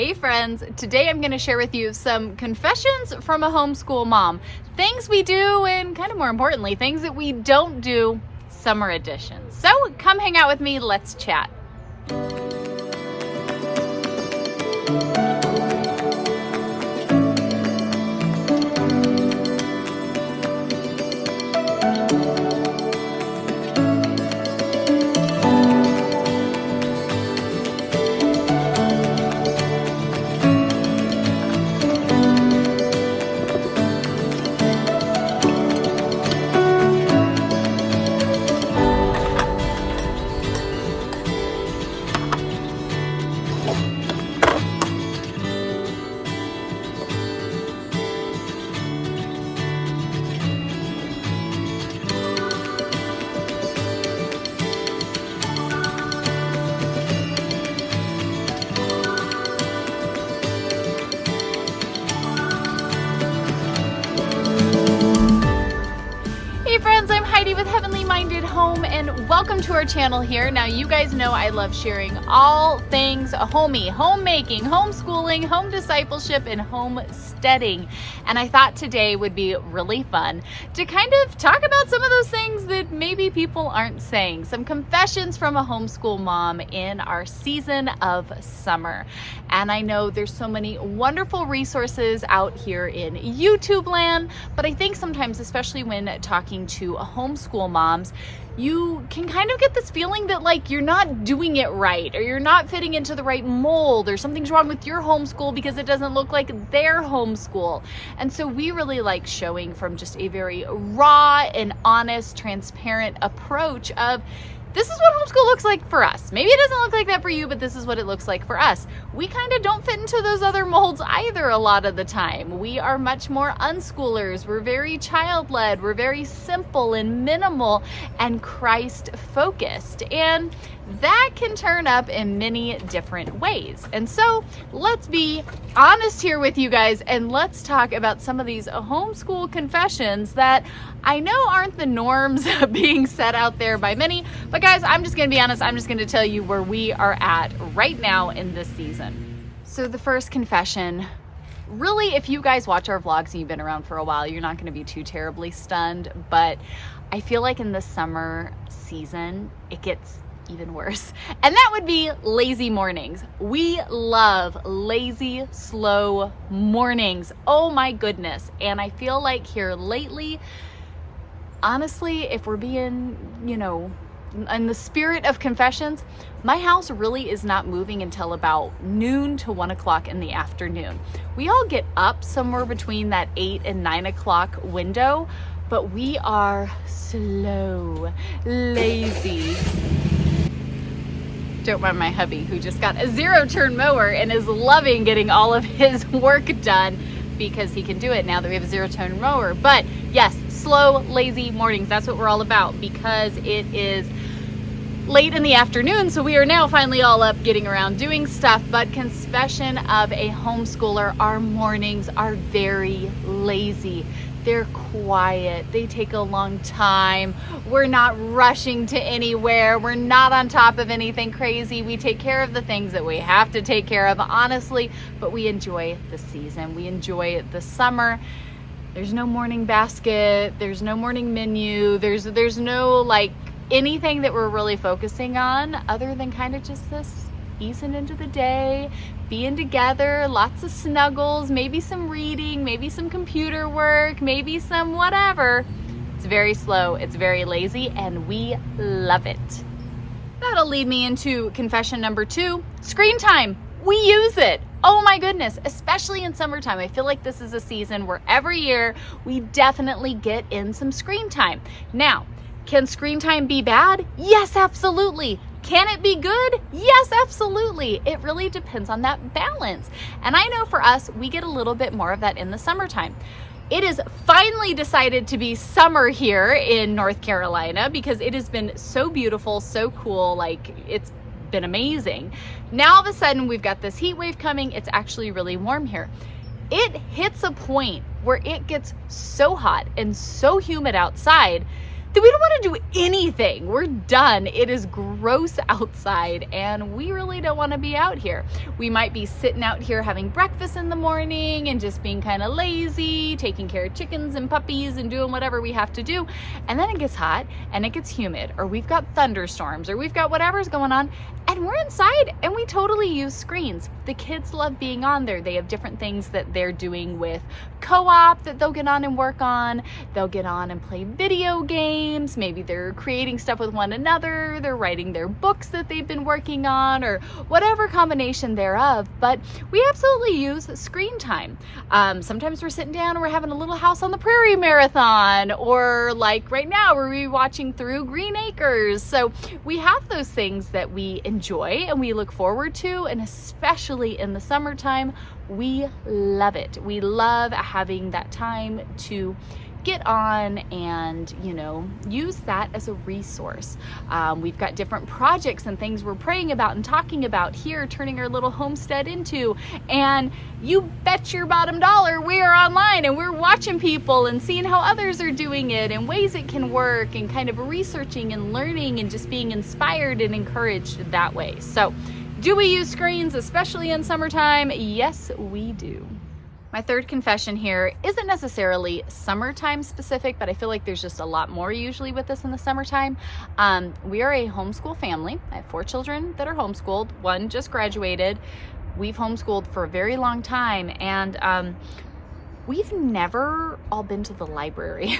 Hey friends, today I'm going to share with you some confessions from a homeschool mom. Things we do and kind of more importantly, things that we don't do, summer edition. So come hang out with me, let's chat. Hey friends, I'm Heidi with Heavenly Minded Home and welcome to our channel here. Now you guys know I love sharing all things homey, homemaking, homeschooling, home discipleship, and homesteading. And I thought today would be really fun to kind of talk about some of those things that maybe people aren't saying. Some confessions from a homeschool mom in our season of summer. And I know there's so many wonderful resources out here in YouTube land, but I think sometimes, especially when talking to homeschool moms, you can kind of get this feeling that like you're not doing it right, or you're not fitting into the right mold, or something's wrong with your homeschool because it doesn't look like their homeschool. And so we really like showing from just a very raw and honest, transparent approach of this is what homeschool looks like for us. Maybe it doesn't look like that for you, but this is what it looks like for us. We kind of don't fit into those other molds either a lot of the time. We are much more unschoolers. We're very child-led. We're very simple and minimal and Christ-focused. And that can turn up in many different ways. And so let's be honest here with you guys and let's talk about some of these homeschool confessions that I know aren't the norms being set out there by many, but guys, I'm just going to be honest. I'm just going to tell you where we are at right now in this season. So the first confession, really, if you guys watch our vlogs and you've been around for a while, you're not going to be too terribly stunned, but I feel like in the summer season, it gets even worse. And that would be lazy mornings. We love lazy, slow mornings. Oh my goodness. And I feel like here lately, honestly, if we're being, in the spirit of confessions, my house really is not moving until about noon to 1 o'clock in the afternoon. We all get up somewhere between that 8 and 9 o'clock window, but we are slow, lazy. Don't mind my hubby who just got a 0-turn mower and is loving getting all of his work done because he can do it now that we have a 0-turn mower. But yes, slow, lazy mornings. That's what we're all about because it is late in the afternoon. So we are now finally all up getting around doing stuff. But confession of a homeschooler, our mornings are very lazy. They're quiet. They take a long time. We're not rushing to anywhere. We're not on top of anything crazy. We take care of the things that we have to take care of, honestly, but we enjoy the season. We enjoy the summer. There's no morning basket. There's no morning menu. There's no like anything that we're really focusing on other than kind of just this easing into the day, being together, lots of snuggles, maybe some reading, maybe some computer work, maybe some whatever. It's very slow, it's very lazy, and we love it. That'll lead me into confession number 2, screen time. We use it. Oh my goodness, especially in summertime. I feel like this is a season where every year we definitely get in some screen time. Now, can screen time be bad? Yes, absolutely. Can it be good? Yes, absolutely. It really depends on that balance. And I know for us, we get a little bit more of that in the summertime. It is finally decided to be summer here in North Carolina because it has been so beautiful, so cool. Like it's been amazing. Now all of a sudden we've got this heat wave coming. It's actually really warm here. It hits a point where it gets so hot and so humid outside that we don't want to do anything. We're done. It is gross outside and we really don't want to be out here. We might be sitting out here having breakfast in the morning and just being kind of lazy, taking care of chickens and puppies and doing whatever we have to do. And then it gets hot and it gets humid, or we've got thunderstorms, or we've got whatever's going on, and we're inside and we totally use screens. The kids love being on there. They have different things that they're doing with co-op that they'll get on and work on. They'll get on and play video games. Maybe they're creating stuff with one another. They're writing their books that they've been working on, or whatever combination thereof. But we absolutely use screen time. Sometimes we're sitting down and we're having a little House on the Prairie marathon, or like right now we're rewatching through Green Acres. So we have those things that we enjoy and we look forward to, and especially in the summertime, we love it. We love having that time to get on and, you know, use that as a resource. We've got different projects and things we're praying about and talking about here, turning our little homestead into, and you bet your bottom dollar we are online and we're watching people and seeing how others are doing it and ways it can work, and kind of researching and learning and just being inspired and encouraged that way. So do we use screens, especially in summertime? Yes, we do. My third confession here isn't necessarily summertime specific, but I feel like there's just a lot more usually with this in the summertime. We are a homeschool family. I have 4 children that are homeschooled. 1 just graduated. We've homeschooled for a very long time, and we've never all been to the library.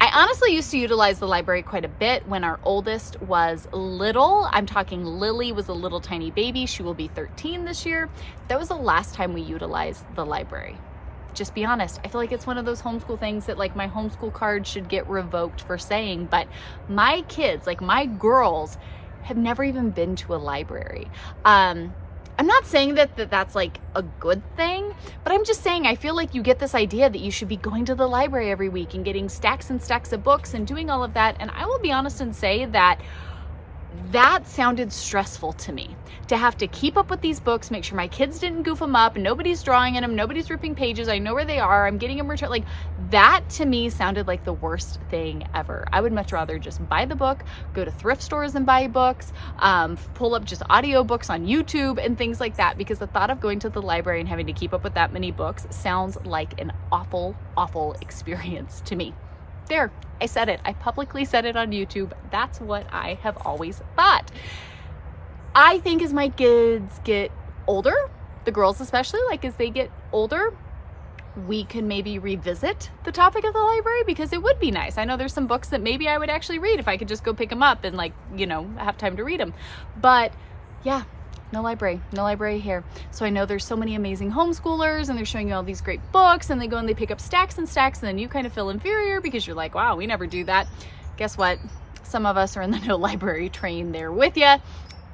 I honestly used to utilize the library quite a bit when our oldest was little. I'm talking Lily was a little tiny baby. She will be 13 this year. That was the last time we utilized the library. Just be honest. I feel like it's one of those homeschool things that like my homeschool card should get revoked for saying, but my kids, like my girls, have never even been to a library. I'm not saying that that's like a good thing, but I'm just saying I feel like you get this idea that you should be going to the library every week and getting stacks and stacks of books and doing all of that. And I will be honest and say that that sounded stressful to me, to have to keep up with these books, make sure my kids didn't goof them up and nobody's drawing in them, nobody's ripping pages, I know where they are, I'm getting them returned. Like that to me sounded like the worst thing ever. I would much rather just buy the book, go to thrift stores and buy books, pull up just audiobooks on YouTube and things like that, because the thought of going to the library and having to keep up with that many books sounds like an awful, awful experience to me. There, I said it. I publicly said it on YouTube. That's what I have always thought. I think as my kids get older, the girls especially, like as they get older, we can maybe revisit the topic of the library, because it would be nice. I know there's some books that maybe I would actually read if I could just go pick them up and like, you know, have time to read them. But yeah, no library here. So I know there's so many amazing homeschoolers and they're showing you all these great books, and they go and they pick up stacks and stacks, and then you kind of feel inferior because you're like, wow, we never do that. Guess what? Some of us are in the no library train there with you.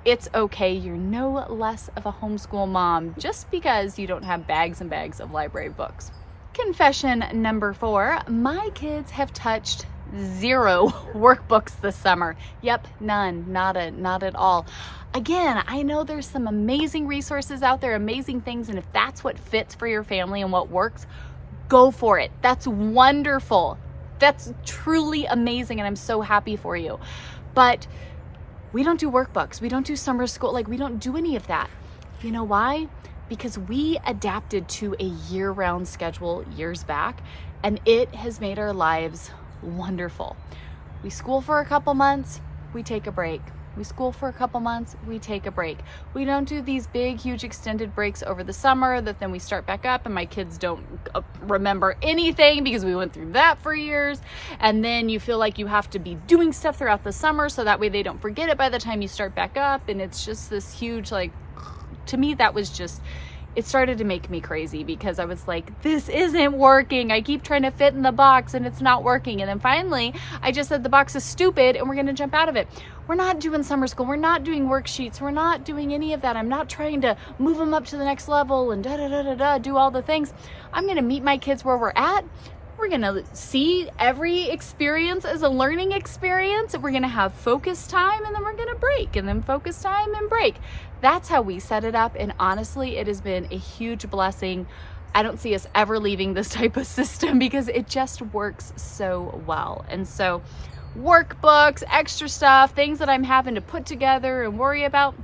It's okay. You're no less of a homeschool mom just because you don't have bags and bags of library books. Confession number 4, my kids have touched 0 workbooks this summer. Yep, none, not at all. Again, I know there's some amazing resources out there, amazing things, and if that's what fits for your family and what works, go for it. That's wonderful. That's truly amazing, and I'm so happy for you. But we don't do workbooks. We don't do summer school. Like, we don't do any of that. You know why? Because we adapted to a year-round schedule years back, and it has made our lives wonderful. We school for a couple months, we take a break. We school for a couple months, we take a break. We don't do these big, huge extended breaks over the summer that then we start back up and my kids don't remember anything because we went through that for years. And then you feel like you have to be doing stuff throughout the summer so that way they don't forget it by the time you start back up. And it's just this huge, like, to me, that was just, it started to make me crazy because I was like, this isn't working. I keep trying to fit in the box and it's not working. And then finally, I just said the box is stupid and we're going to jump out of it. We're not doing summer school. We're not doing worksheets. We're not doing any of that. I'm not trying to move them up to the next level and do all the things. I'm going to meet my kids where we're at. We're going to see every experience as a learning experience. We're going to have focus time and then we're going to break and then focus time and break. That's how we set it up. And honestly, it has been a huge blessing. I don't see us ever leaving this type of system because it just works so well. And so workbooks, extra stuff, things that I'm having to put together and worry about.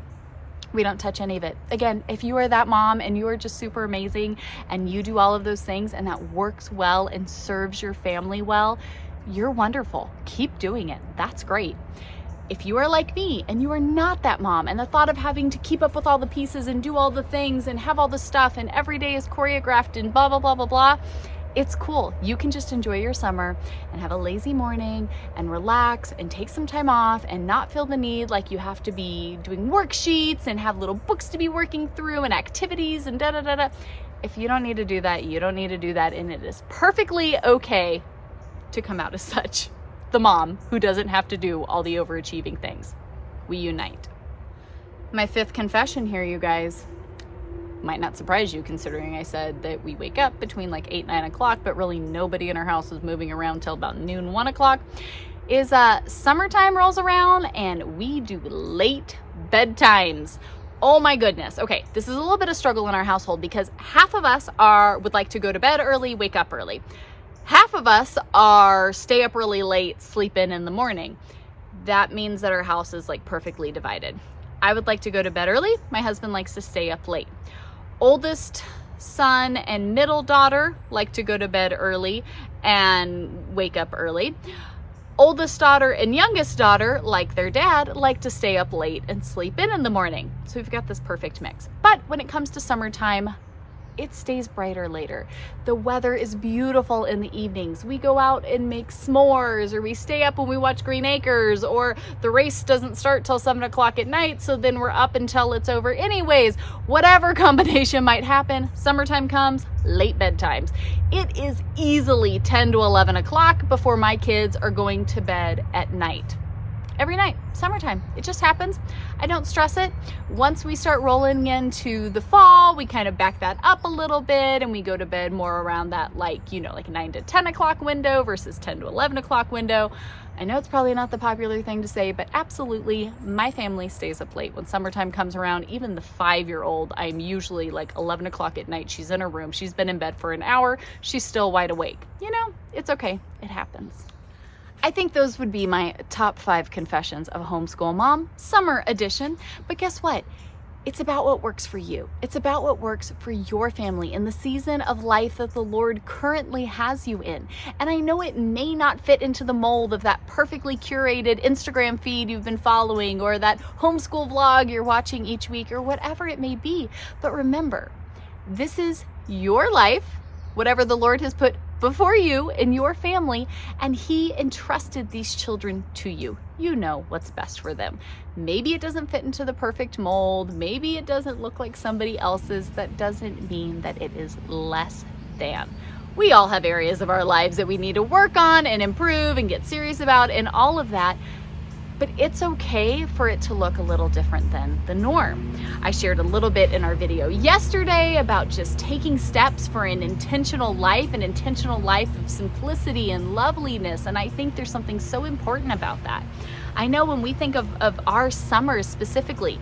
We don't touch any of it. Again, if you are that mom and you are just super amazing and you do all of those things and that works well and serves your family well, you're wonderful. Keep doing it. That's great. If you are like me and you are not that mom, and the thought of having to keep up with all the pieces and do all the things and have all the stuff and every day is choreographed and blah, blah, blah, blah, blah, it's cool. You can just enjoy your summer and have a lazy morning and relax and take some time off and not feel the need like you have to be doing worksheets and have little books to be working through and activities and da da da da. If you don't need to do that, you don't need to do that, and it is perfectly okay to come out as such. The mom who doesn't have to do all the overachieving things. We unite. My fifth confession here, you guys, might not surprise you considering I said that we wake up between like 8, 9 o'clock, but really nobody in our house is moving around till about noon, 1 o'clock, is summertime rolls around and we do late bedtimes. Oh my goodness. Okay, this is a little bit of struggle in our household because half of us would like to go to bed early, wake up early. Half of us are stay up really late, sleep in the morning. That means that our house is like perfectly divided. I would like to go to bed early. My husband likes to stay up late. Oldest son and middle daughter like to go to bed early and wake up early. Oldest daughter and youngest daughter, like their dad, like to stay up late and sleep in the morning. So we've got this perfect mix. But when it comes to summertime, it stays brighter later. The weather is beautiful in the evenings. We go out and make s'mores, or we stay up when we watch Green Acres, or the race doesn't start till 7 o'clock at night, so then we're up until it's over anyways. Whatever combination might happen, summertime comes, late bedtimes. It is easily 10 to 11 o'clock before my kids are going to bed at night. Every night, summertime. It just happens. I don't stress it. Once we start rolling into the fall, we kind of back that up a little bit and we go to bed more around that like 9 to 10 o'clock window versus 10 to 11 o'clock window. I know it's probably not the popular thing to say, but absolutely my family stays up late. When summertime comes around, even the 5-year-old, I'm usually like 11 o'clock at night. She's in her room. She's been in bed for an hour. She's still wide awake. It's okay. It happens. I think those would be my top 5 confessions of a homeschool mom, summer edition. But guess what? It's about what works for you. It's about what works for your family in the season of life that the Lord currently has you in. And I know it may not fit into the mold of that perfectly curated Instagram feed you've been following or that homeschool vlog you're watching each week or whatever it may be. But remember, this is your life, whatever the Lord has put before you and your family, and He entrusted these children to you. You know what's best for them. Maybe it doesn't fit into the perfect mold. Maybe it doesn't look like somebody else's. That doesn't mean that it is less than. We all have areas of our lives that we need to work on and improve and get serious about and all of that. But it's okay for it to look a little different than the norm. I shared a little bit in our video yesterday about just taking steps for an intentional life of simplicity and loveliness. And I think there's something so important about that. I know when we think of our summers specifically,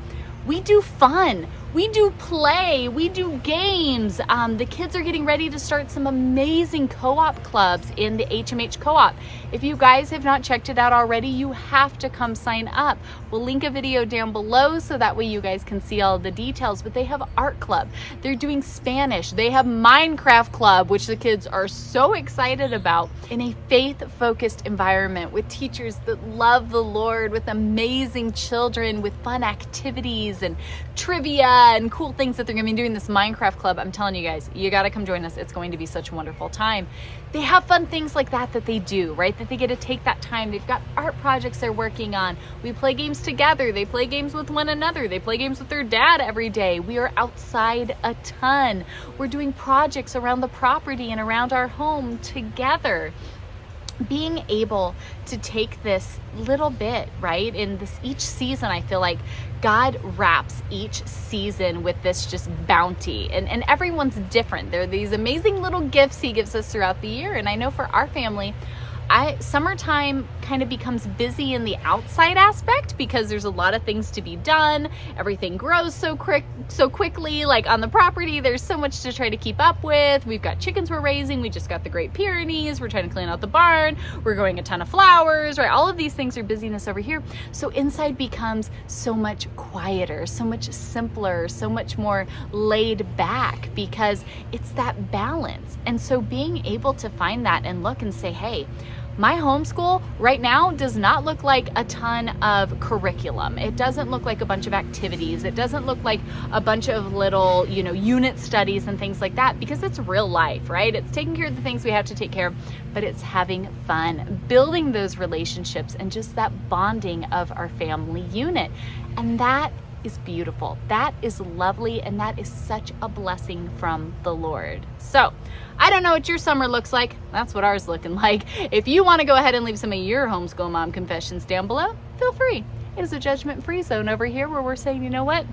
we do fun, we do play, we do games. The kids are getting ready to start some amazing co-op clubs in the HMH co-op. If you guys have not checked it out already, you have to come sign up. We'll link a video down below so that way you guys can see all the details, but they have art club. They're doing Spanish. They have Minecraft club, which the kids are so excited about, in a faith-focused environment with teachers that love the Lord, with amazing children, with fun activities and trivia and cool things that they're going to be doing. This Minecraft club, I'm telling you guys, you got to come join us. It's going to be such a wonderful time. They have fun things like that they do, right? That they get to take that time. They've got art projects they're working on. We play games together. They play games with one another. They play games with their dad every day. We are outside a ton. We're doing projects around the property and around our home together. Being able to take this little bit, right? In this each season, I feel like God wraps each season with this just bounty, and everyone's different. There are these amazing little gifts He gives us throughout the year. And I know for our family, summertime kind of becomes busy in the outside aspect because there's a lot of things to be done. Everything grows so quickly, like on the property, there's so much to try to keep up with. We've got chickens we're raising. We just got the Great Pyrenees. We're trying to clean out the barn. We're growing a ton of flowers, right? All of these things are busyness over here. So inside becomes so much quieter, so much simpler, so much more laid back because it's that balance. And so being able to find that and look and say, hey, my homeschool right now does not look like a ton of curriculum. It doesn't look like a bunch of activities. It doesn't look like a bunch of little, unit studies and things like that because it's real life, right? It's taking care of the things we have to take care of, but it's having fun, building those relationships and just that bonding of our family unit. And that is beautiful. That is lovely. And that is such a blessing from the Lord. So I don't know what your summer looks like. That's what ours looking like. If you want to go ahead and leave some of your homeschool mom confessions down below, feel free. It is a judgment-free zone over here where we're saying, you know what?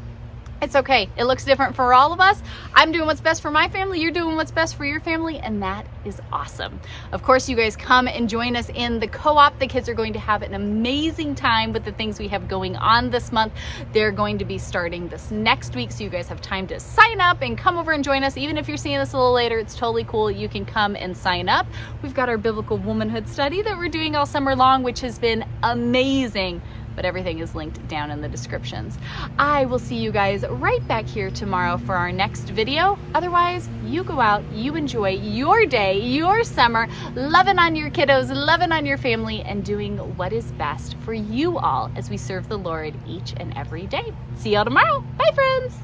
It's okay. It looks different for all of us. I'm doing what's best for my family. You're doing what's best for your family. And that is awesome. Of course, you guys come and join us in the co-op. The kids are going to have an amazing time with the things we have going on this month. They're going to be starting this next week. So you guys have time to sign up and come over and join us. Even if you're seeing this a little later, it's totally cool. You can come and sign up. We've got our biblical womanhood study that we're doing all summer long, which has been amazing. But everything is linked down in the descriptions. I will see you guys right back here tomorrow for our next video. Otherwise, you go out, you enjoy your day, your summer, loving on your kiddos, loving on your family, and doing what is best for you all as we serve the Lord each and every day. See y'all tomorrow. Bye, friends.